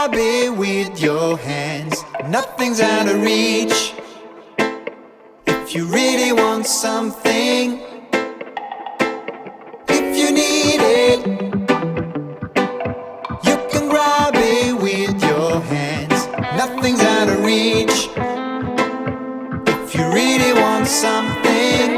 grab it with your hands. Nothing's out of reach. If you really want something, if you need it, you can grab it with your hands. Nothing's out of reach. If you really want something.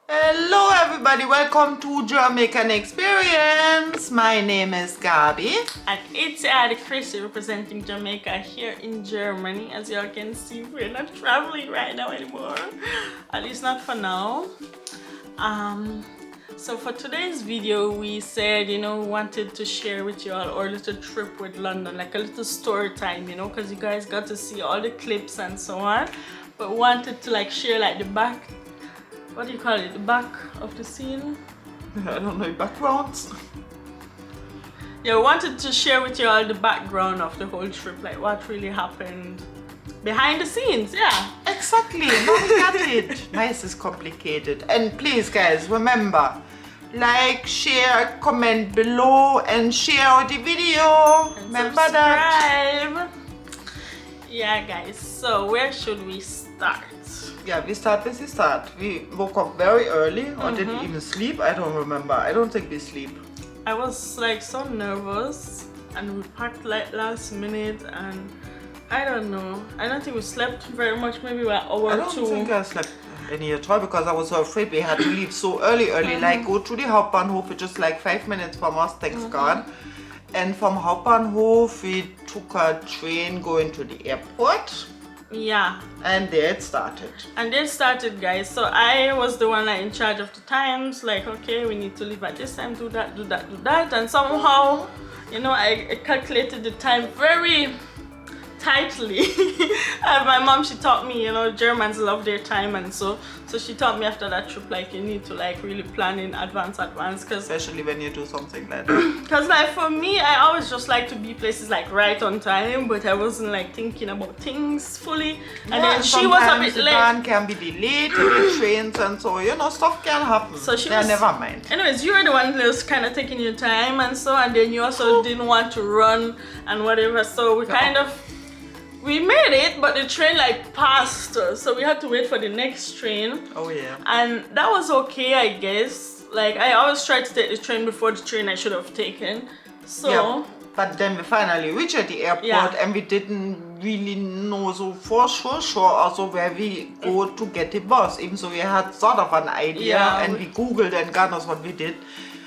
Hello everybody, welcome to Germaican Experience. My name is Gabi. And it's Adi Chrissy representing Jamaica here in Germany. As y'all can see, we're not traveling right now anymore. At least not for now. So for today's video, we said, we wanted to share with you all our little trip with London, like a little story time, because you guys got to see all the clips and so on. But wanted to like share like the back, what do you call it, the back of the scene? I don't know, backgrounds. Yeah, we wanted to share with you all the background of the whole trip, like what really happened behind the scenes, yeah. Exactly, now we got it. Nice is complicated. And please guys, remember, like, share, comment below and share the video. And remember that. subscribe. Yeah guys, so where should we start? Yeah, we start with the start. We woke up very early, or did we even sleep? I don't remember. I don't think we sleep. I was like so nervous and we packed like last minute and I don't know. I don't think we slept very much, maybe an hour or two. I don't think I slept any at all because I was so afraid we had to leave so early, like go to the Hauptbahnhof, which is like 5 minutes from us, thanks God. And from Hauptbahnhof we took a train going to the airport. Yeah. And there it started. And there it started, guys. So I was the one like in charge of the times, like okay, we need to leave at this time, do that, do that, do that. And somehow, I calculated the time very tightly. And my mom, she taught me, Germans love their time, and so she taught me after that trip, like you need to like really plan in advance, cause especially when you do something like that. Because like for me, I always just like to be places like right on time, but I wasn't like thinking about things fully. Yeah, and then she was a bit the late. plan can be delayed to the trains and so, stuff can happen. So she was, never mind. Anyways, you were the one that was kind of taking your time and so, and then you also didn't want to run and whatever, so we we made it, but the train like passed us, so we had to wait for the next train. Oh yeah. And that was okay, I guess. Like I always try to take the train before the train I should have taken. So yeah, but then we finally reached at the airport and we didn't really know so for sure also where we go to get the bus, even so we had sort of an idea and we googled and God knows what we did.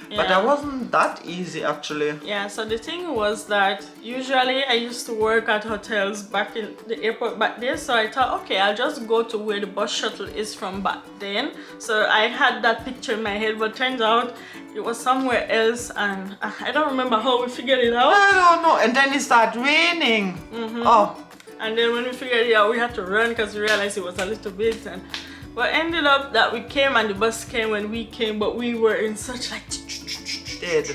But that wasn't that easy actually. Yeah, so the thing was that usually I used to work at hotels back in the airport back there, so I thought, okay, I'll just go to where the bus shuttle is from back then. So I had that picture in my head, but turns out it was somewhere else and I don't remember how we figured it out. I don't know, and then it started raining. And then when we figured it out, we had to run because we realized it was a little bit, but ended up that we came and the bus came when we came, but we were in such like dead.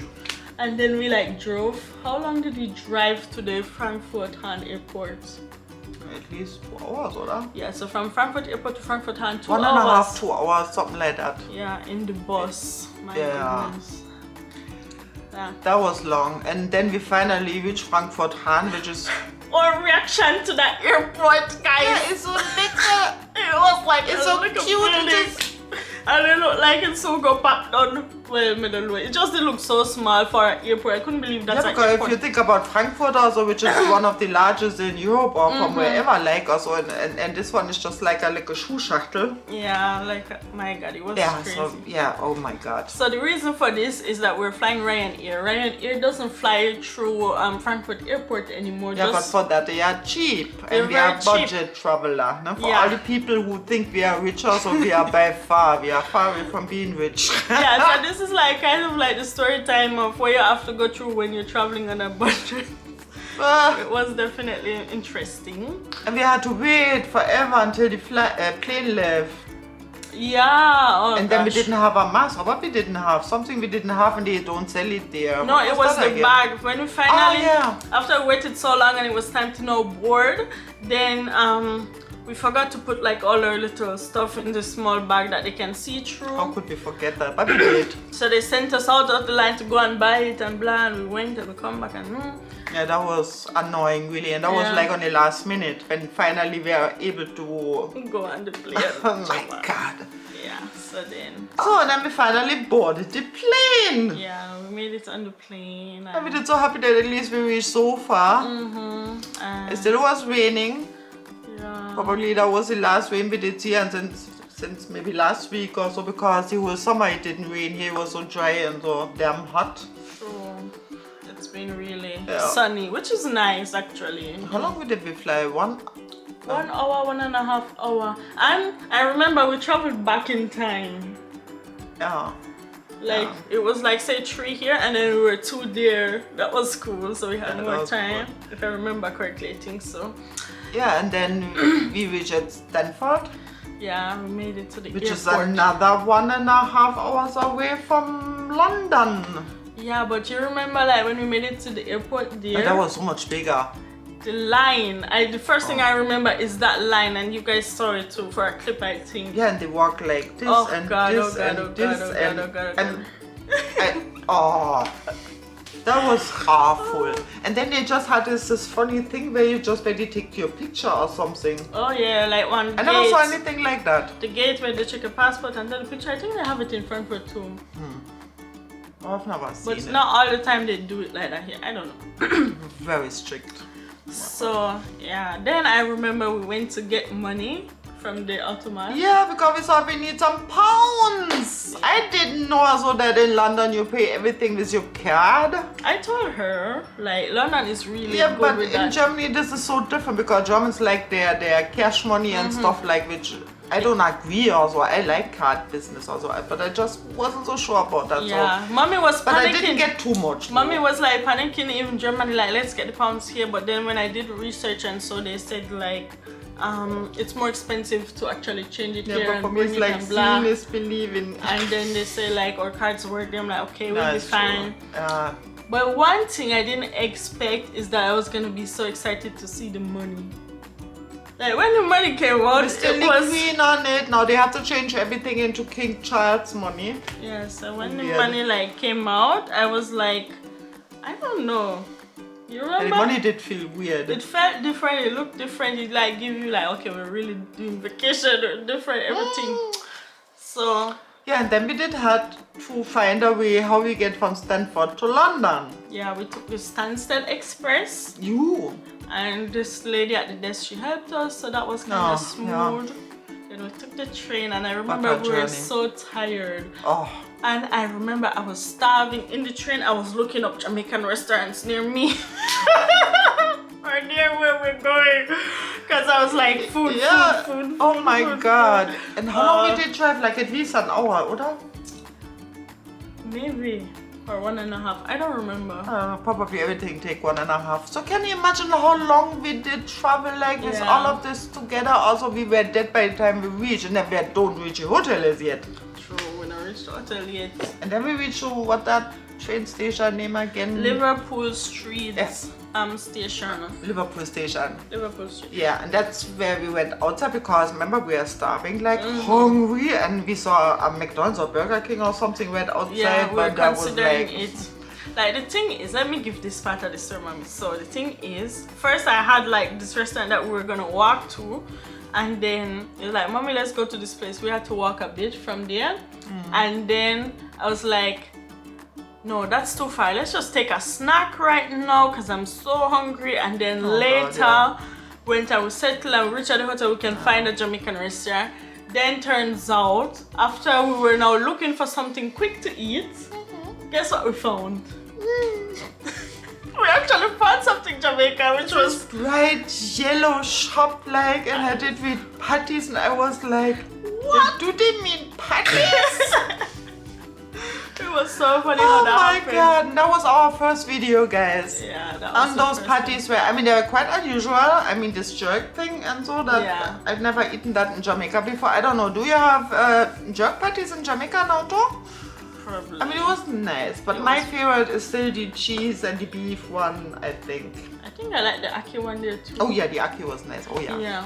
And then we like drove. How long did we drive to the Frankfurt Hahn airport? At least 2 hours, or that? Yeah, so from Frankfurt airport to Frankfurt Hahn, 2 hours. 1.5, 2 hours, something like that. Yeah, in the bus. My goodness. Yeah. That was long. And then we finally reached Frankfurt Hahn, which is our reaction to that airport, guys. Yeah, it's so little. It was like it's so cute. And it looked like it's so go packed on well middle way. It just didn't look so small for an airport. I couldn't believe that's because airport. if you think about Frankfurt also, which is one of the largest in Europe or from wherever, like also, and this one is just like a Schuhschachtel. Yeah, like my God, it was crazy. So, oh my God. So the reason for this is that we're flying Ryanair. Ryanair doesn't fly through Frankfurt Airport anymore. Yeah, but for that they are cheap and we are budget traveler. No? For all the people who think we are richer, so we are by far, we are far away from being rich. Yeah, so this is like kind of like the story time of what you have to go through when you're traveling on a budget. It was definitely interesting. And we had to wait forever until the plane left. Yeah, and then we didn't have a mask, or what we didn't have, something we didn't have and they don't sell it there. No, it was the bag. When we finally, after we waited so long and it was time to now board, then we forgot to put like all our little stuff in this small bag that they can see through. How could we forget that? But we did. So they sent us out of the line to go and buy it and blah, and we went and we come back and Yeah, that was annoying, really, and that was Yeah. like on the last minute when finally we are able to. Go on the plane. Oh my God! Yeah, so then. So then we finally boarded the plane. Yeah, we made it on the plane. And we were so happy that at least we reached so far. It still was raining. Yeah. Probably that was the last rain we did here, and since maybe last week or so, because the whole summer it didn't rain here. It was so dry and so damn hot. True. It's been really Yeah. sunny, which is nice actually. How long did we fly? 1 1 hour, 1.5 hours. And I remember we traveled back in time. Yeah. Like it was like say 3 here and then we were 2 there. That was cool. So we had Yeah, that more was time. If I remember correctly, I think so. Yeah, and then we reached at Stanford, Yeah, we made it to the which is airport. another 1.5 hours away from London. Yeah, but you remember like when we made it to the airport there? And that was so much bigger. The line. The first thing I remember is that line, and you guys saw it too for a clip, I think. Yeah, and they walk like this Oh and God, this oh God, and oh God, this oh God, and oh God, oh and God. oh, that was awful. And then they just had this funny thing where you just maybe take your picture or something. Oh yeah, like one I never saw gate. anything like that. The gate where they check your passport and take the picture. I think they have it in Frankfurt too. I've never seen But it. not all the time they do it like that here. I don't know. Very strict. So yeah, then I remember we went to get money from the automat. Yeah, because we thought we need some pounds. I didn't know also that in London you pay everything with your card. I told her like London is really Yeah, good but with in that. Germany this is so different because Germans like their cash money and stuff like which I don't agree also. I like card business also, but I just wasn't so sure about that. Yeah, So. mommy was But panicking. I didn't get too much. Mommy was like panicking in Germany, like let's get the pounds here. But then when I did research and so they said like it's more expensive to actually change it Yeah, here but and for me bring it's it like and blah. seeing is believing. And then they say like our cards work. I'm like okay, we'll be That's true. fine. But one thing I didn't expect is that I was gonna be so excited to see the money. Like when the money came out, Still it the was queen on it. Now they have to change everything into King Charles money. yeah. So when the Weird. money like came out, I was like, I don't know. You And remember? the money did feel weird. It felt different. It looked different. It like give you like okay, we're really doing vacation or different everything. So Yeah, and then we did had to find a way how we get from Stanford to London. yeah, we took the Stansted Express, You. and this lady at the desk she helped us, so that was kind Oh, of smooth. Then we took the train, and I remember a we were journey. so tired. Oh. And I remember I was starving in the train. I was looking up Jamaican restaurants near me. Or near where we're going. Because I was like, food, Yeah. food. Oh my food, God. food. And how long we did drive? Like at least an hour, oder? Maybe. Or 1.5. I don't remember. Probably everything take 1.5. So can you imagine how long we did travel like with Yeah. all of this together? Also, we were dead by the time we reached, and then we don't reach the hotel as yet. True, when I reached the hotel yet. And then we reached to what that train station name again? Liverpool Street Yes. Station. Liverpool station. Liverpool Street. Yeah, and that's where we went outside because remember we were starving like hungry, and we saw a McDonald's or Burger King or something right outside. Yeah, we're but that was considering like, it. Like the thing is, let me give this part of the story, mommy. So the thing is, first I had like this restaurant that we were gonna walk to, and then it was like, mommy, let's go to this place. We had to walk a bit from there, and then I was like, no, that's too far. Let's just take a snack right now because I'm so hungry. And then later, God, yeah. when I will settle and reach at the hotel, we can find a Jamaican restaurant. Then turns out, after we were now looking for something quick to eat, guess what we found? We actually found something Jamaican, which was bright yellow shop like, and I did with patties, and I was like, What? do they mean patties? it was so funny Oh how that my happened. God, and that was our first video, guys. Yeah, that was And the those first patties were, I mean, they were quite unusual. I mean, this jerk thing and so that Yeah. I've never eaten that in Jamaica before. I don't know. Do you have jerk patties in Jamaica now too? one. Probably. I mean, it was nice, but It my was- favorite is still the cheese and the beef one, I think. I think I like the Aki one there too. Oh yeah, the aki was nice. Oh yeah, Yeah.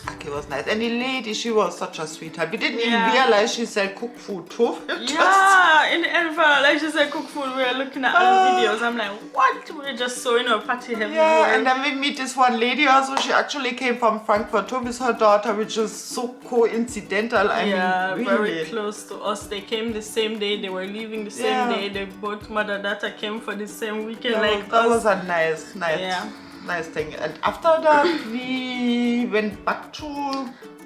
aki was nice. And the lady, she was such a sweetheart. We didn't even Yeah. realize she said cook food too. Yeah, in the end, like she said cook food. We were looking at other videos. I'm like, what? We're just sewing our party everywhere. Yeah, and then we meet this one lady also. She actually came from Frankfurt too with her daughter, which is so coincidental. I mean, very really. close to us. They came the same day. They were leaving the same day. They both mother and daughter came for the same weekend. That was a nice thing. And after that, we went back to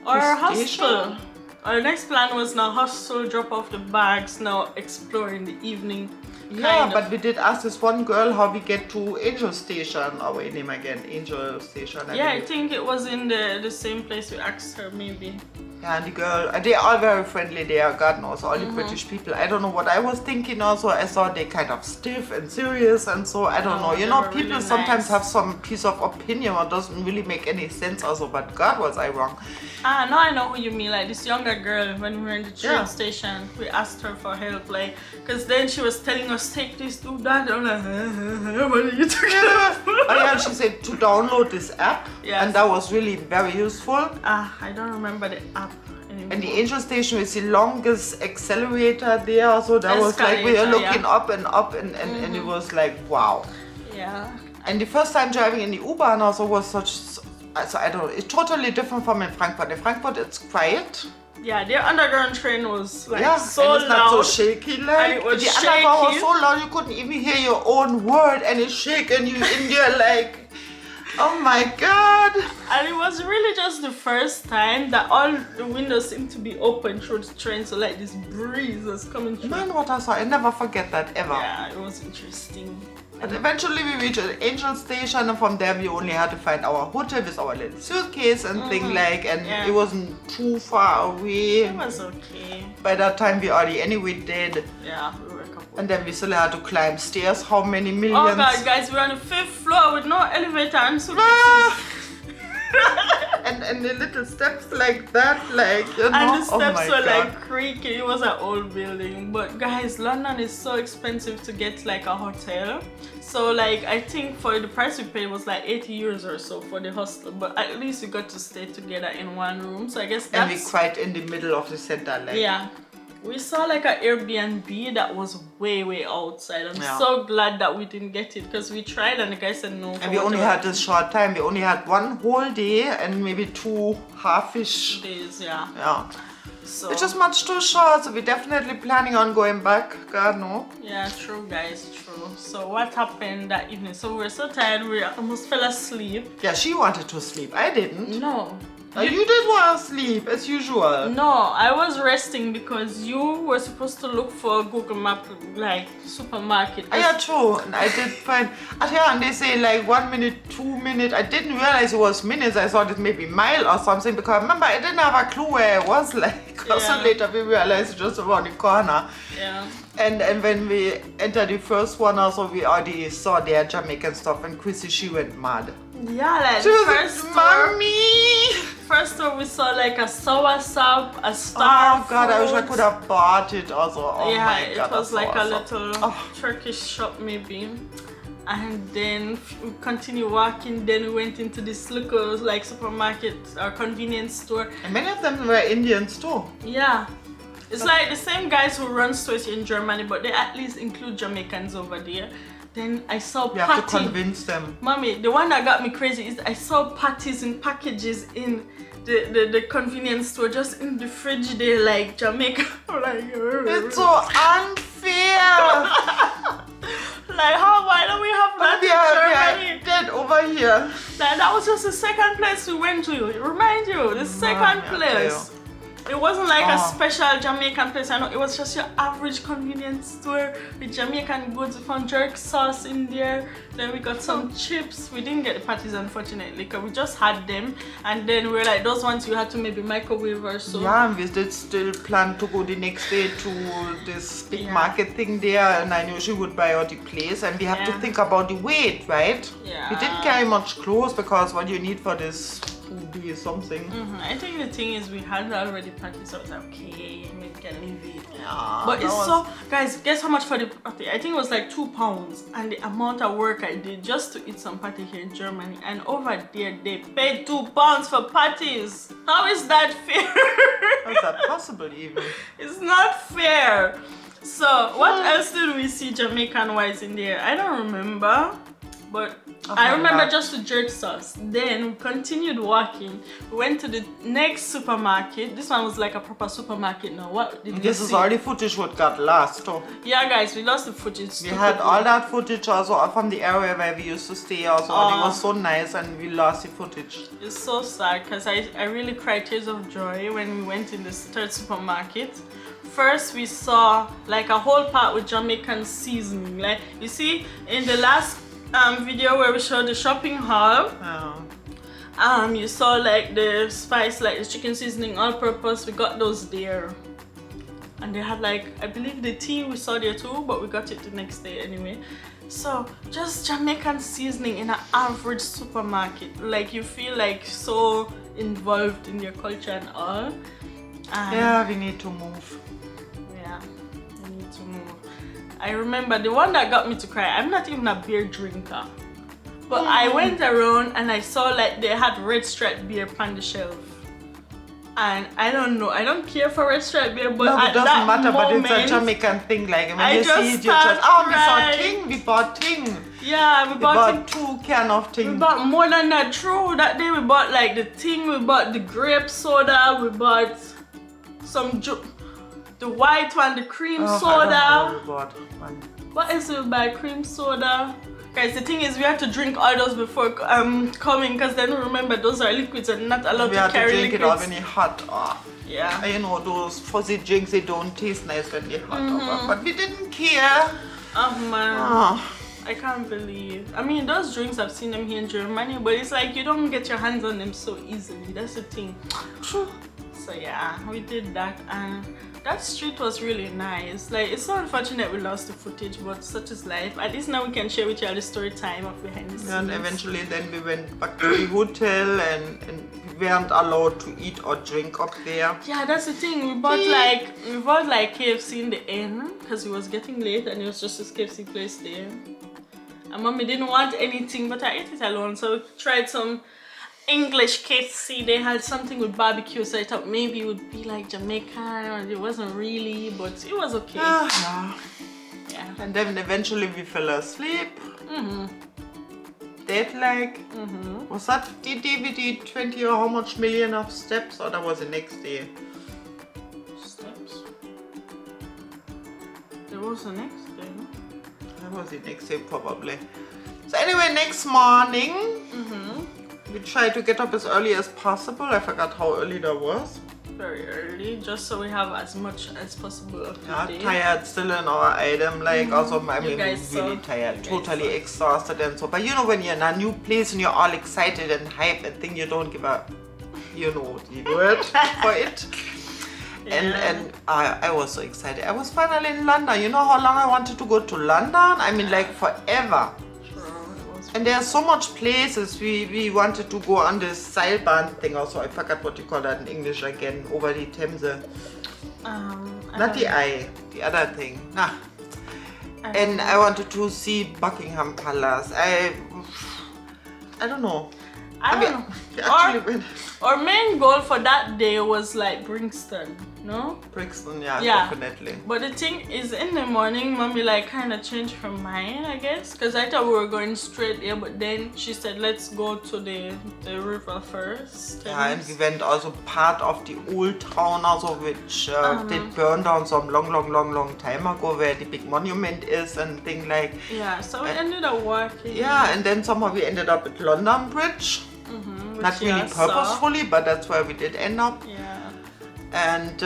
our the hostel. station. Our next plan was now hostel, drop off the bags, now explore in the evening. Yeah, but we did ask this one girl how we get to Angel Station. Our name again, Angel Station. I think it was in the same place we asked her, maybe. Yeah, and the girl, they are very friendly there, God knows, all the British people. I don't know what I was thinking also. I thought they kind of stiff and serious and so, I don't know. You know, people really sometimes have some piece of opinion or doesn't really make any sense also, but God, was I wrong. Now I know who you mean, like this younger girl, when we were in the train station, we asked her for help, like, because then she was telling us, take this, do that, I'm like, what are you talking about? And she said to download this app, and that was really very useful. I don't remember the app anymore. And the Angel Station is the longest accelerator there, so that was like, we were looking up and up, and it was like, wow. Yeah. And the first time driving in the U-Bahn also was so I don't know, it's totally different from in Frankfurt. In Frankfurt, it's quiet. Yeah, their underground train was like so and it's not loud. so shaky, like. And it was the shaky. underground was so loud you couldn't even hear your own word, and it's shaking you in there like, oh my God. And it was really just the first time that all the windows seemed to be open through the train, so like this breeze was coming through. Man, what I saw, I never forget that ever. Yeah, it was interesting. But eventually we reached an Angel Station, and from there we only had to find our hotel with our little suitcase and thing like, and it wasn't too far away. It was okay. By that time we already anyway did. Yeah, we were a couple. And then we still had to climb stairs. How many millions? Oh God, guys, we're on the 5th floor with no elevator and suitcases. and the little steps like that, like, you know. And the steps were God. like creaky. It was an old building. But guys, London is so expensive to get like a hotel. So like, I think for the price we paid was like 80 euros or so for the hostel. But at least we got to stay together in one room. So I guess that's... And we quite in the middle of the center, like. Yeah. We saw like an Airbnb that was way outside. I'm so glad that we didn't get it, because we tried and the guy said no. And we only had this short time. We only had one whole day and maybe 2 half-ish days. Yeah. So which is much too short. So we're definitely planning on going back. God no. Yeah, true, guys, true. So what happened that evening? So we were so tired, we almost fell asleep. Yeah, she wanted to sleep. I didn't. No. You did want to sleep as usual. No, I was resting because you were supposed to look for a Google Map, like supermarket. Yeah, true. And I did find. And they say like 1 minute, 2 minutes. I didn't realize it was minutes. I thought it maybe mile or something, because remember I didn't have a clue where it was. Like, so later we realized it's just around the corner. Yeah. And when we entered the first one, also we already saw their Jamaican stuff, and Chrissy, she went mad. Yeah, like she was first like, Mommy! First store we saw like a sour soup, a star. Oh God, I wish I could have bought it also. Oh yeah, my God, it was like a little Oh. Turkish shop maybe. And then we continued walking, then we went into this local like supermarket or convenience store. And many of them were Indians too. Yeah. It's like the same guys who run stores here in Germany, but they at least include Jamaicans over there. Then I saw You have to convince them. Mommy, the one that got me crazy is I saw patties in packages in the convenience store, just in the fridge there, like Jamaica. Like, it's so unfair. Like, why don't we have that in Germany? Dead over here. Like, that was just the second place we went to. Remind you, the second place. It wasn't like a special Jamaican place. I know it was just your average convenience store with Jamaican goods. We found jerk sauce in there. Then we got some chips. We didn't get the patties, unfortunately, because we just had them. And then we were like, those ones you had to maybe microwave or so. Yeah, and we did still plan to go the next day to this big market thing there. And I knew she would buy out the place. And we have to think about the weight, right? Yeah. We didn't carry much clothes, because what you need for this would be something. I think the thing is we had already practiced, so I was like, okay, maybe we can leave it. Yeah, but it's so, guys, guess how much for the party? I think it was like £2, and the amount of work I did just to eat some patty here in Germany, and over there they paid £2 for patties. How is that fair? How is that possible even? It's not fair. So what else did we see Jamaican wise in there? I don't remember, but I remember just the jerk sauce. Then we continued walking. We went to the next supermarket. This one was like a proper supermarket now. What did This we is see? all the footage what got lost. Oh. Yeah, guys, we lost the footage. We had all that footage also from the area where we used to stay also. And it was so nice and we lost the footage. It's so sad because I really cried tears of joy when we went in this third supermarket. First we saw like a whole part with Jamaican seasoning. Like you see in the last video where we showed the shopping haul, you saw like the spice, like the chicken seasoning all purpose. We got those there, and they had like, I believe the tea we saw there too, but we got it the next day anyway. So just Jamaican seasoning in an average supermarket, like you feel like so involved in your culture and all. Yeah, we need to move. Yeah, we need to move. I remember the one that got me to cry. I'm not even a beer drinker, but I went around and I saw like they had Red Stripe beer on the shelf, and I don't know, I don't care for Red Stripe beer, but no, it at doesn't that matter. moment, But it's a Jamaican thing. Like when I you just see it, you start just we saw crying. ting. We bought ting. Yeah, we bought 2 cans of ting. We bought more than that. True, that day we bought like the thing. We bought the grape soda. We bought some the white one, the cream soda. I don't know what we bought, man. What else did we buy? Cream soda. Guys, the thing is we have to drink all those before coming, because then remember those are liquids and not allowed We to had to carry drink it liquids. all when it's hot. Oh. Yeah. You know, those fuzzy drinks, they don't taste nice when they're hot. But we didn't care. Oh man. Oh. I can't believe. I mean, those drinks, I've seen them here in Germany, but it's like you don't get your hands on them so easily. That's the thing. So yeah, we did that, and that street was really nice. Like, it's so unfortunate we lost the footage, but such is life. At least now we can share with you all the story time of behind the scenes. And eventually then we went back to the hotel and we weren't allowed to eat or drink up there. Yeah, that's the thing. We bought like KFC in the end because it was getting late and it was just this KFC place there. And mommy didn't want anything, but I ate it alone. So we tried some English KFC. They had something with barbecue, so I thought maybe it would be like Jamaican, or it wasn't really, but it was okay. Yeah. Yeah. And then eventually we fell asleep. Dead like. Was that the DVD 20 or how much million of steps, or that was the next day? Steps. There was the next day. No? That was the next day probably. So anyway, next morning we tried to get up as early as possible. I forgot how early that was. Very early, just so we have as much as possible of the day. Tired still in our item, like also I mean guys really saw. tired, You guys totally saw. exhausted and so. But you know when you're in a new place and you're all excited and hyped and think you don't give up, you know the word for it. And I was so excited. I was finally in London. You know how long I wanted to go to London? I mean like forever. And there are so much places we wanted to go on this Seilbahn thing also. I forgot what you call that in English again, over the Thames. Not the eye, the other thing. And I wanted to see Buckingham Palace. I don't know. I don't know. Actually went Our main goal for that day was like Brixton, no? Brixton, Yeah. definitely. But the thing is, in the morning, mommy like kind of changed her mind, I guess, because I thought we were going straight there, but then she said let's go to the river first. Yeah, and we went also part of the old town also, which did burn down some long time ago, where the big monument is and thing like. Yeah, so we ended up walking. Yeah, and then somehow we ended up at London Bridge. Not really purposefully, but that's where we did end up. Yeah. And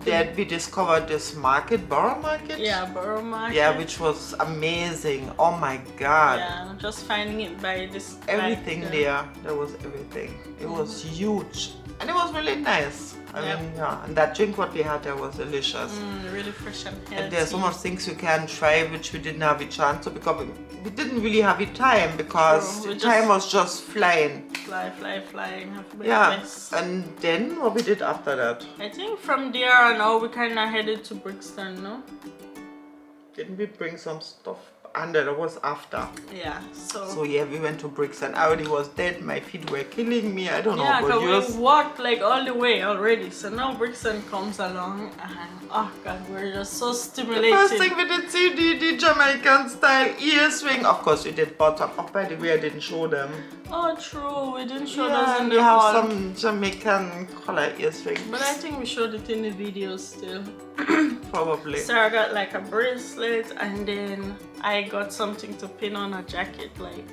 then we discovered this market, Borough Market. Yeah, Borough Market. Yeah, which was amazing. Oh my God. Yeah, just finding it by this. Everything there was everything. It was huge. And it was really nice. I mean, yeah. And that drink what we had there was delicious. Really fresh and healthy. And there's so much things you can try which we didn't have a chance to, because we didn't really have the time, because the time was just flying. Flying. Have to be Yeah. nice. And then what we did after that? I think from there on out we kind of headed to Brixton, no? Didn't we bring some stuff? And that was after. Yeah, So yeah, we went to Brixton. I already was dead. My feet were killing me. I don't know yeah, about yours. we walked like all the way already. So now Brixton comes along, and oh god, we're just so stimulated. The first thing we did see the Jamaican style ear swing. Of course, we did bottom. Oh, by the way, I didn't show them. Oh, true. We didn't show Yeah, those in we the have hall. some Jamaican color ear swing. But I think we showed it in the videos still. Probably. Sarah got like a bracelet, and then I got something to pin on a jacket, like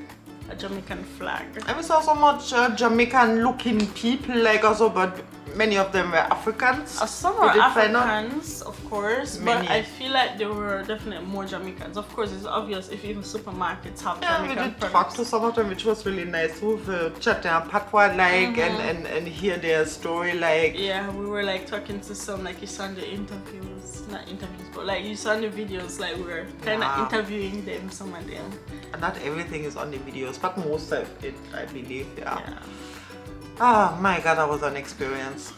a Jamaican flag. And we saw so much Jamaican looking people, like also, but many of them were Africans. Some We are did find out. Africans, of course, Many. but I feel like there were definitely more Jamaicans. Of course, it's obvious if even supermarkets have Yeah, we Jamaican did talk products. to some of them, which was really nice. With chat their patois, like, and hear their story, like. Yeah, we were like talking to some, like you saw in the interviews, not interviews, but like you saw in the videos, like we were kind of Yeah. interviewing them, some of them. Not everything is on the videos, but most of it, I believe, yeah. Yeah. Oh my god, that was an experience.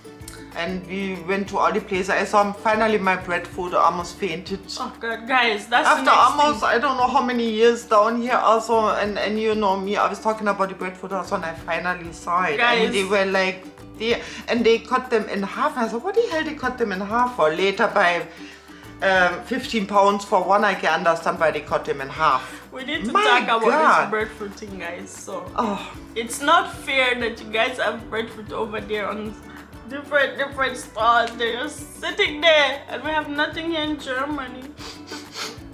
And we went to all the places. I saw finally my breadfruit, I almost fainted. Oh god, guys, that's After the next almost, thing. I don't know how many years down here also, and you know me, I was talking about the breadfruit also, and I finally saw it. Guys. And they were like, and they cut them in half. And I said, what the hell they cut them in half for? Later by 15 pounds for one, I can understand why they cut them in half. We need to My talk about God. this breadfruit thing, guys. So Oh, it's not fair that you guys have breadfruit over there on different stalls. They're just sitting there, and we have nothing here in Germany.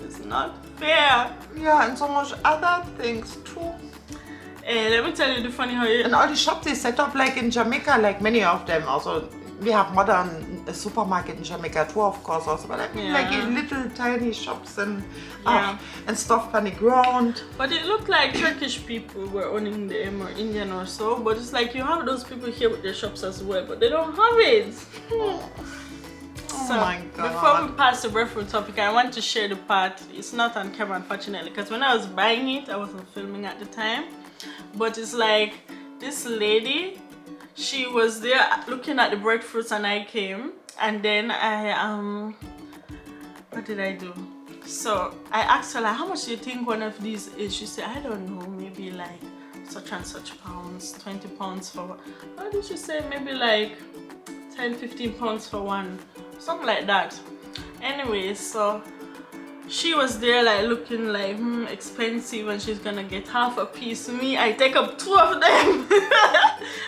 It's not fair. yeah, and so much other things too. Hey, let me tell you the funny how you. And all the shops they set up like in Jamaica, like many of them also. We have modern supermarket in Jamaica too, of course, also, but I mean, like in little tiny shops and and stuff on the ground. But it looked like Turkish people were owning them, or Indian or so. But it's like you have those people here with their shops as well, but they don't have it. So, my God. before we pass the breadfruit topic, I want to share the part. It's not on camera, unfortunately, because when I was buying it, I wasn't filming at the time. But it's like this lady, she was there looking at the breadfruits, and I came, and then I what did I do? So I asked her like, how much do you think one of these is? She said, I don't know, maybe like such and such pounds, 20 pounds for. What did she say? Maybe like 10-15 pounds for one, something like that. Anyway, so she was there like looking like expensive, and she's gonna get half a piece. Me, I take up 2 of them.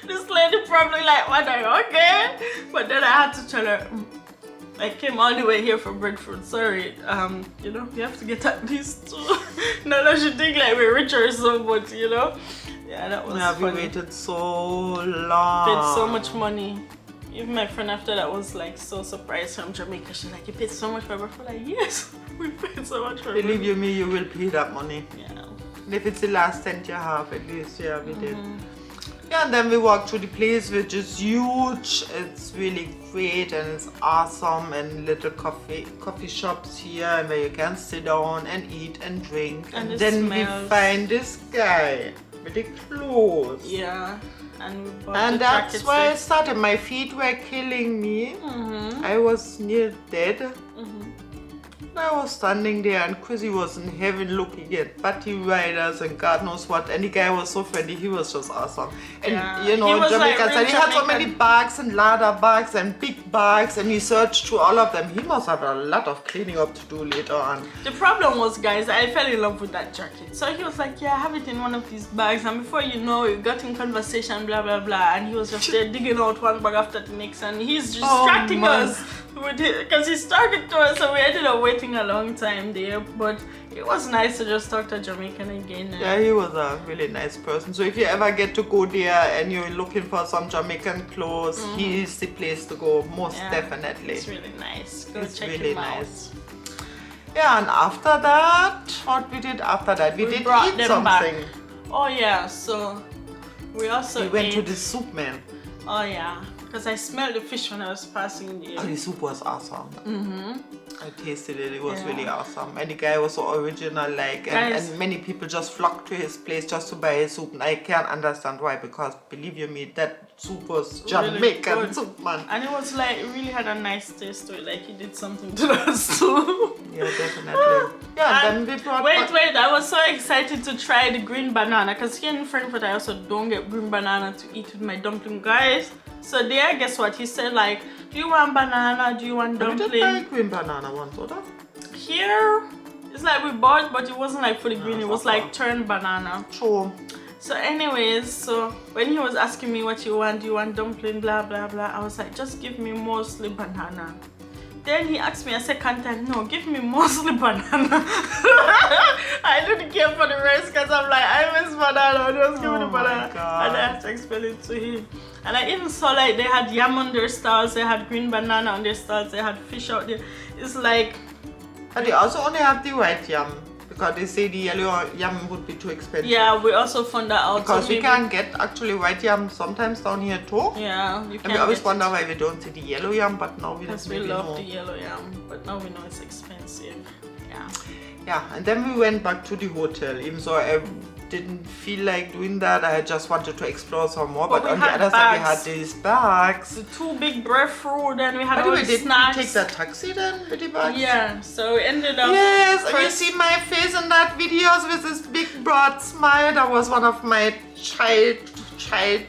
This lady probably like, what are you, okay? But then I had to tell her, I came all the way here for breadfruit, sorry. You know, you have to get at least 2. Not that you think like we're rich or so, but you know, yeah, that was Yeah, we funny. waited so long. Paid so much money. Even my friend after that was like so surprised from Jamaica. She's like, you paid so much for breadfruit? Like, yes, we paid so much for Believe breadfruit. you me, you will pay that money. Yeah. And if it's the last cent you have, at least, yeah, we did. Yeah, and then we walked through the place, which is huge. It's really great and it's awesome, and little coffee shops here, and where you can sit down and eat and drink. And And it then we smells. find this guy with the clothes. Yeah. And we bought And the that's jackets where I there. started. My feet were killing me. I was near dead. I was standing there, and Chrissy was in heaven looking at party riders and God knows what. And the guy was so friendly. He was just awesome. And Yeah. you know, He was like Jamaica, real he had so Jamaican. many bags and leather bags and big bags, and he searched through all of them. He must have a lot of cleaning up to do later on. The problem was, guys, I fell in love with that jacket. So he was like, yeah, I have it in one of these bags. And before you know, we got in conversation, blah, blah, blah. And he was just there digging out one bag after the next. And he's distracting man. us with it. Because he started to us, so we ended up waiting a long time there. But it was nice to just talk to Jamaican again. Yeah, he was a really nice person. So if you ever get to go there and you're looking for some Jamaican clothes, he is the place to go, most Yeah, definitely. It's really nice. Go It's check really him out. nice. Yeah, and after that, what we did after that? We did brought eat them something. back. Oh yeah, so we also We went to ate. the soup man. Oh yeah, because I smelled the fish when I was passing Oh, there. the soup was awesome. I tasted it. It was Yeah. really awesome. And the guy was so original, like, Guys. and many people just flocked to his place just to buy his soup. And I can't understand why, because believe you me, that soup was Jamaican good. soup, man. And it was like, it really had a nice taste to it, like he did something to that soup. Yeah, definitely. Yeah, and then we brought Wait, I was so excited to try the green banana, because here in Frankfurt I also don't get green banana to eat with my dumpling, guys. So there, guess what? He said like, do you want banana? Do you want We dumpling? did buy green banana once, or that? Here, it's like we bought, but it wasn't like fully green. It was like turned banana. Sure. So anyways, so when he was asking me what you want, do you want dumpling, blah, blah, blah, I was like, just give me mostly banana. Then he asked me a second time, no, give me mostly banana. I didn't care for the rest because I'm like, I miss banana, just give me the banana. God. And I had to explain it to him. And I even saw like they had yam on their stalls, they had green banana on their stalls, they had fish out there. It's like, And they also only have the white yam, because they say the yellow yam would be too expensive. yeah, we also found that out. Because so we maybe- can get actually white yam sometimes down here too. Yeah, you And can we always get wonder it. why we don't see the yellow yam, but now we Because don't we really love know. the yellow yam, but now we know it's expensive. Yeah. Yeah, and then we went back to the hotel, even though I didn't feel like doing that. I just wanted to explore some more, But but we on the had other side we had bags. these bags. The two big breadfruit, and we had By the all way, the didn't snacks. we take that taxi then with the bags? Yeah, so we ended up. Yes, and you first- see my face in that videos with this big broad smile. That was one of my child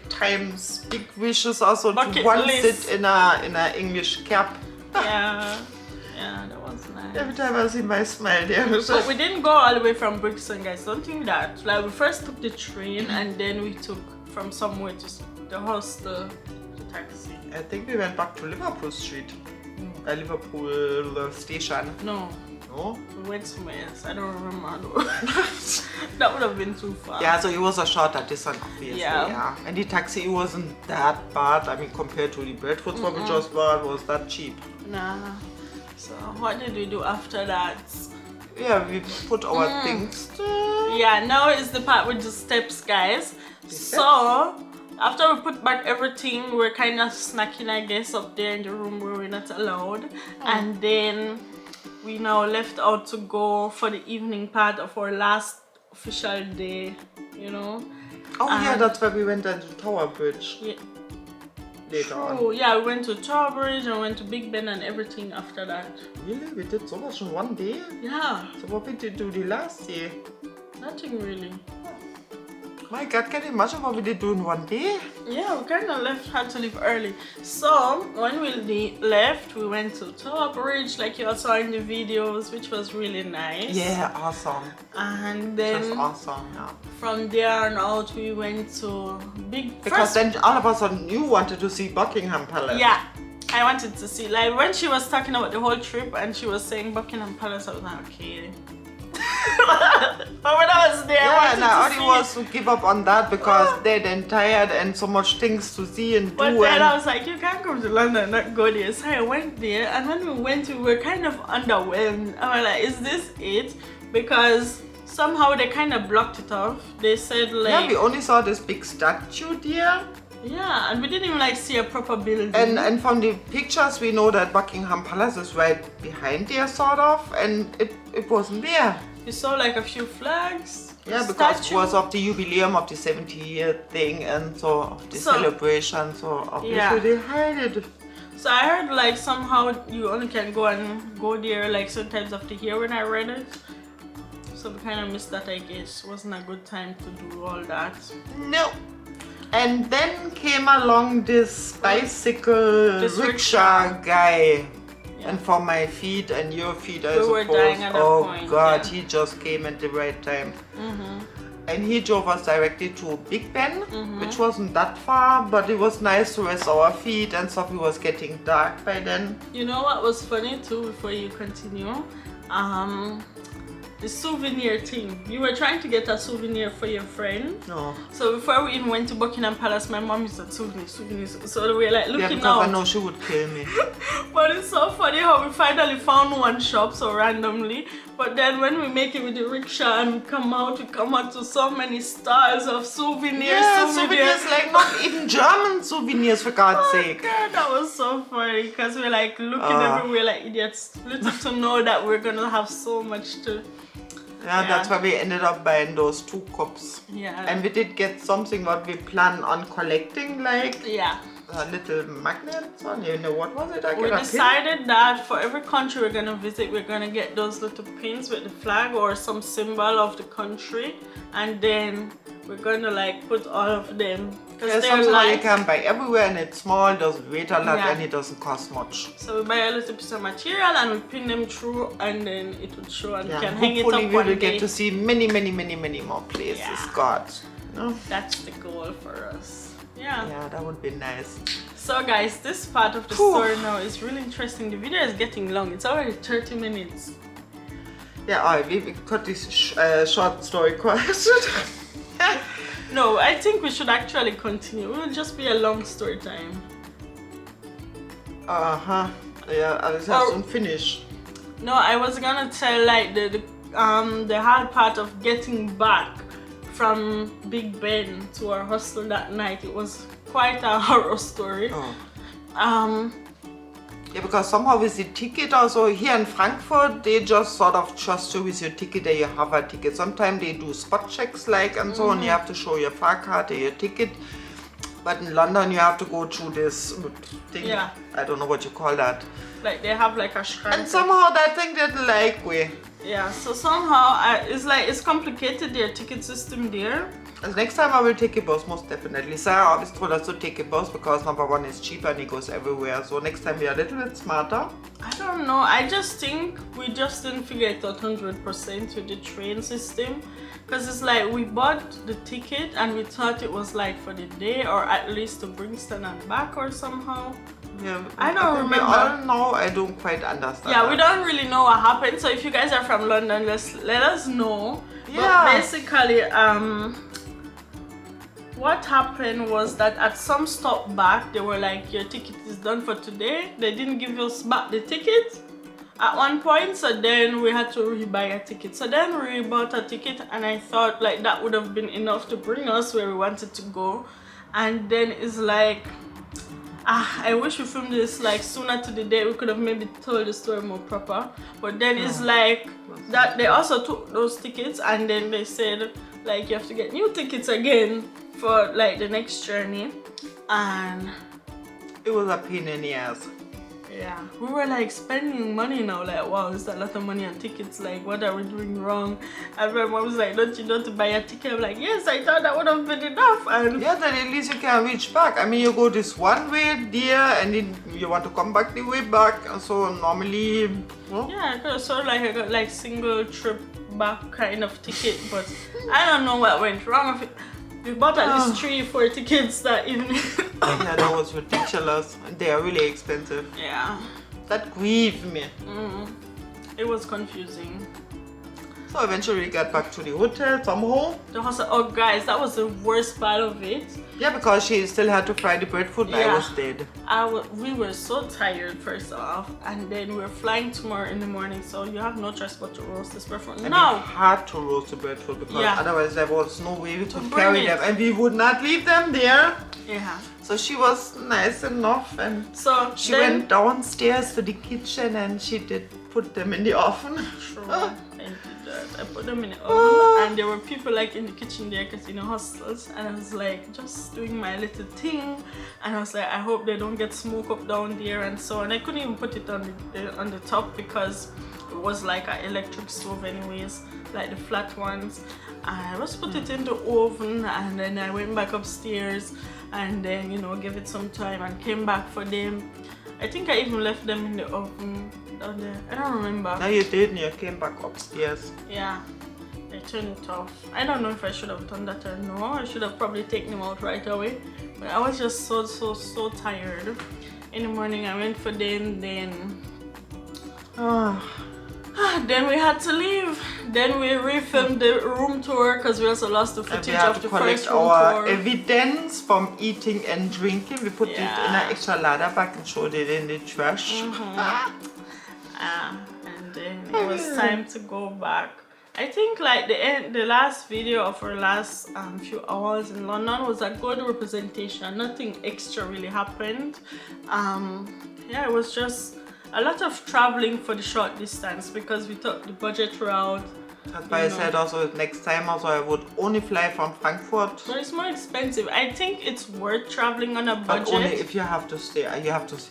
times big wishes, also Bucket to once list. sit in a English cap. Yeah, yeah, that was nice. Every time I see my smile there. But we didn't go all the way from Brixton, guys. Don't think that. Like we first took the train, and then we took from somewhere to the hostel, the taxi. I think we went back to Liverpool Street. Liverpool station. No, No? we went somewhere else. I don't remember. Though. That would have been too far. Yeah, so it was a shorter distance, obviously. Yeah. Yeah. And the taxi wasn't that bad. I mean, compared to the Bradford what we just bought, was that cheap. Nah. So what did we do after that? Yeah, we put our things. Yeah, now is the part with the steps, guys. So after we put back everything, we're kind of snacking, I guess, up there in the room where we're not allowed. And then we now left out to go for the evening part of our last official day, you know. Oh yeah, that's where we went to Tower Bridge Yeah. later on. Oh yeah, we went to Tower Bridge and went to Big Ben and everything after that. Really? We did so much in one day? Yeah, So what we did do the last day? nothing really. My God, can you imagine what we did do in one day? Yeah, we kind of had to leave early. So when we left, we went to Tower Bridge, like you all saw in the videos, which was really nice. Yeah, awesome. And Just then awesome, yeah. from there on out, we went to Because then all of a sudden you wanted to see Buckingham Palace. Yeah, I wanted to see. Like when she was talking about the whole trip and she was saying Buckingham Palace, I was like, okay. But when I was there, I Yeah, wanted and I to only see. was to give up on that because they're then tired and so much things to see and But do. then And I was like, you can't come to London and not go there. So I went there, and when we went, we were kind of underwhelmed. I was like, is this it? Because somehow they kind of blocked it off. They said yeah, like, we only saw this big statue there. yeah, and we didn't even like see a proper building. And from the pictures we know that Buckingham Palace is right behind there sort of, and it wasn't there. we saw like a few flags. Yeah, because statue. it was of the jubileum of the 70-year thing and so of the So- celebration, so obviously Yeah. they hide it. So I heard like somehow you only can go there like sometimes after year when I read it. So we kind of missed that, I guess. Wasn't a good time to do all that. No. And then came along this bicycle This rickshaw guy. Yeah. And for my feet and your feet, I We were suppose. dying at that Oh point, God, yeah. he just came at the right time. And he drove us directly to Big Ben, which wasn't that far, but it was nice to rest our feet and stuff. It was getting dark by then. You know what was funny too, before you continue? the souvenir thing. You were trying to get a souvenir for your friend. No. So before we even went to Buckingham Palace, my mom used to souvenirs. So we were like looking because out. I know she would kill me. But it's so funny how we finally found one shop so randomly. But then when we make it with the rickshaw and we come out to so many stars of souvenirs. Yeah, souvenirs, like not even German souvenirs, for God's sake. God, that was so funny because we're like looking everywhere like idiots. Little to know that we're gonna have so much to. Yeah, that's why we ended up buying those 2 cups. Yeah. And we did get something what we plan on collecting, like Yeah. a little magnets on. You know what was it? We decided that for every country we're gonna visit, we're gonna get those little pins with the flag or some symbol of the country, and then we're gonna like put all of them. Yeah, something you can buy everywhere, and it's small, doesn't weigh a lot, and it doesn't cost much. So we buy a little piece of material and we pin them through, and then it would show, and we can hang it up hopefully we will one day. get to see many more places. Yeah. God, no? That's the goal for us. Yeah. Yeah, that would be nice. So guys, this part of the story now is really interesting. The video is getting long. It's already 30 minutes. Yeah, we cut this short story quite. No, I think we should actually continue. It will just be a long story time. Yeah, I just have to finish. No, I was gonna tell like the hard part of getting back from Big Ben to our hostel that night. It was quite a horror story. Yeah, because somehow with the ticket also here in Frankfurt, they just sort of trust you with your ticket that you have a ticket. Sometimes they do spot checks like and so on. You have to show your Fahrkarte, your ticket. But in London you have to go through this thing. Yeah. I don't know what you call that. Like they have like a shrine. And somehow that thing didn't like me. Yeah, so somehow it's complicated, their ticket system there. And next time I will take a bus, most definitely. Sarah always told us to take a bus because number 1 is cheaper and it goes everywhere. So next time we are a little bit smarter. I don't know, I just think we just didn't figure it out 100% with the train system. Because it's like we bought the ticket and we thought it was like for the day or at least to Brixton and back or somehow. Yeah, I don't remember. I don't know, I don't quite understand. Yeah, we don't really know what happened. So if you guys are from London, let us know. Yeah. But basically, what happened was that at some stop back, they were like, your ticket is done for today. They didn't give us back the ticket at one point, so then we had to rebuy a ticket. So then we bought a ticket and I thought like that would have been enough to bring us where we wanted to go. And then it's like, I wish we filmed this like sooner to the day. We could have maybe told the story more proper. But then it's like that they also took those tickets and then they said like you have to get new tickets again for like the next journey. And it was a pain in the ass. Yeah, we were like spending money now, like wow, it's a lot of money on tickets, like what are we doing wrong? And my mom was like, don't you know to buy a ticket? I'm like, yes, I thought that would have been enough. And yeah, then at least you can reach back. I mean, you go this one way there and then you want to come back the way back, and so normally yeah, cause sort of like I got like single trip back kind of ticket, but I don't know what went wrong with it. We bought at least 3-4 tickets that evening. Yeah, that was ridiculous. And they are really expensive. Yeah. That grieved me. It was confusing. So eventually we got back to the hotel somehow. The hostel, oh guys, that was the worst part of it. Yeah, because she still had to fry the breadfruit and I was dead. We were so tired first off, and then we're flying tomorrow in the morning, so you have no choice but to roast this breadfruit. And we had to roast the breadfruit because otherwise there was no way we could carry them, and we would not leave them there. Yeah. So she was nice enough, and so she went downstairs to the kitchen and she did put them in the oven. True. I put them in the oven, and there were people like in the kitchen there because you know hostels, and I was like just doing my little thing, and I was like I hope they don't get smoke up down there and so on. I couldn't even put it on the top because it was like an electric stove anyways, like the flat ones. I just put it in the oven, and then I went back upstairs and then you know give it some time and came back for them. I think I even left them in the oven down there. I don't remember. No, you didn't. You came back upstairs. Yeah, I turned it off. I don't know if I should have done that or no. I should have probably taken them out right away. But I was just so tired. In the morning I went for them, then we had to leave. Then we refilmed the room tour because we also lost the And footage we have of to the collect first room our tour. evidence from eating and drinking. We put it in an extra ladder bag and showed it in the trash. And then it was time to go back. I think like the last video of our last few hours in London was a good representation. Nothing extra really happened. Yeah, it was just a lot of traveling for the short distance because we took the budget route. That's why I said also next time also I would only fly from Frankfurt. But it's more expensive. I think it's worth traveling on a budget. But only if you have to stay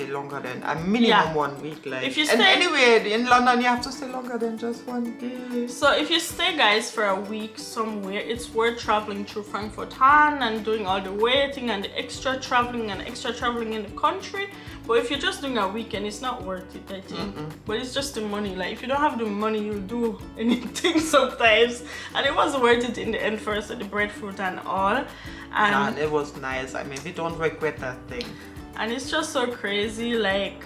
longer than a minimum 1 week. Like, if you and stay, anyway, in London you have to stay longer than just 1 day. So if you stay, guys, for a week somewhere, it's worth traveling through Frankfurt Han and doing all the waiting and the extra traveling in the country. But if you're just doing a weekend, it's not worth it, I think. But it's just the money. Like, if you don't have the money, you'll do anything sometimes. And it was worth it in the end for us at the breadfruit and all. And it was nice. I mean, we don't regret that thing. And it's just so crazy. Like,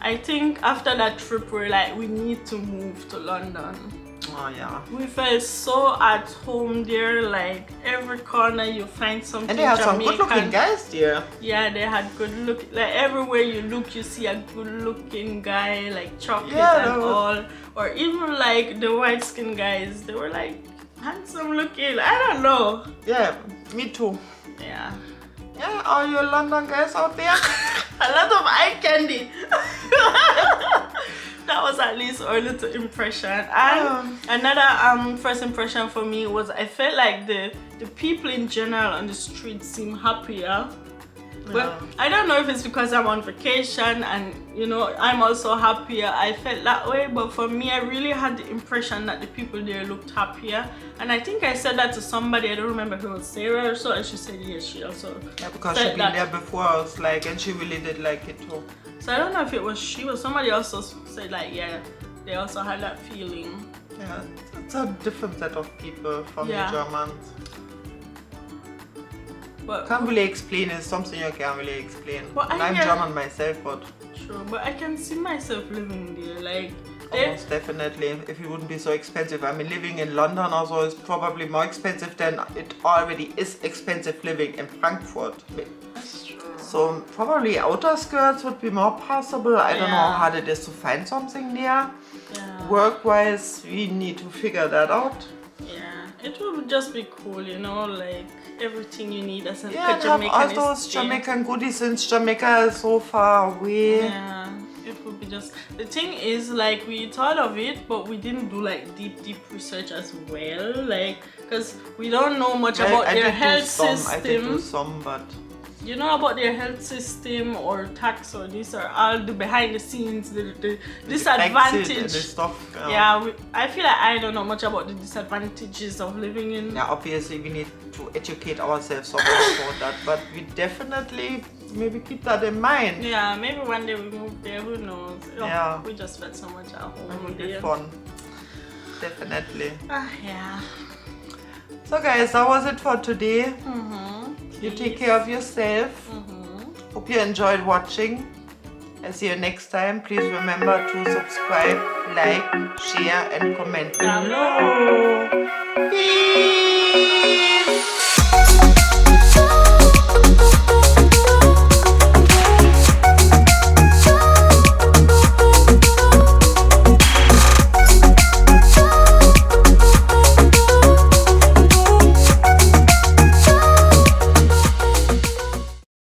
I think after that trip, we're like, we need to move to London. Oh yeah. We felt so at home there, like every corner you find something. And they had some Jamaican. good looking guys there. Yeah, they had good look. Like everywhere you look, you see a good looking guy, like chocolate and all. Or even like the white skin guys, they were like handsome looking. I don't know. Yeah, me too. Yeah. Yeah, all you London guys out there? A lot of eye candy. That was at least our little impression. And another first impression for me was I felt like the people in general on the street seem happier. But I don't know if it's because I'm on vacation and you know I'm also happier. I felt that way, but for me I really had the impression that the people there looked happier. And I think I said that to somebody, I don't remember if it was Sarah or so, and she said yes, she also because she'd been there before us, like, and she really did like it too. So I don't know if it was she or somebody else also said like, yeah, they also had that feeling. Yeah, it's a different set of people from the Germans. But can't really explain, it's something you can't really explain. Well, I'm German myself, but true, but I can see myself living there, like almost definitely, if it wouldn't be so expensive. I mean, living in London also is probably more expensive than it already is expensive living in Frankfurt. That's true. So probably outer skirts would be more possible. I don't know how hard it is to find something there. Yeah. Work-wise, we need to figure that out. Yeah, it would just be cool, you know, like everything you need as a Jamaican. All those Jamaican goodies since Jamaica is so far away. Yeah, it would be just. The thing is, like, we thought of it, but we didn't do like deep research as well, like, because we don't know much about their health system. I did do some, but you know about their health system or tax or this or all the behind the scenes, the disadvantage. And the stuff, I feel like I don't know much about the disadvantages of living in. Yeah, obviously we need to educate ourselves so much about that, but we definitely maybe keep that in mind. Yeah, maybe one day we move there, who knows. Yeah. We just felt so much at home. It would be fun. Definitely. Yeah. So guys, that was it for today. You take care of yourself. Hope you enjoyed watching. I'll see you next time. Please remember to subscribe, like, share and comment below. Peace.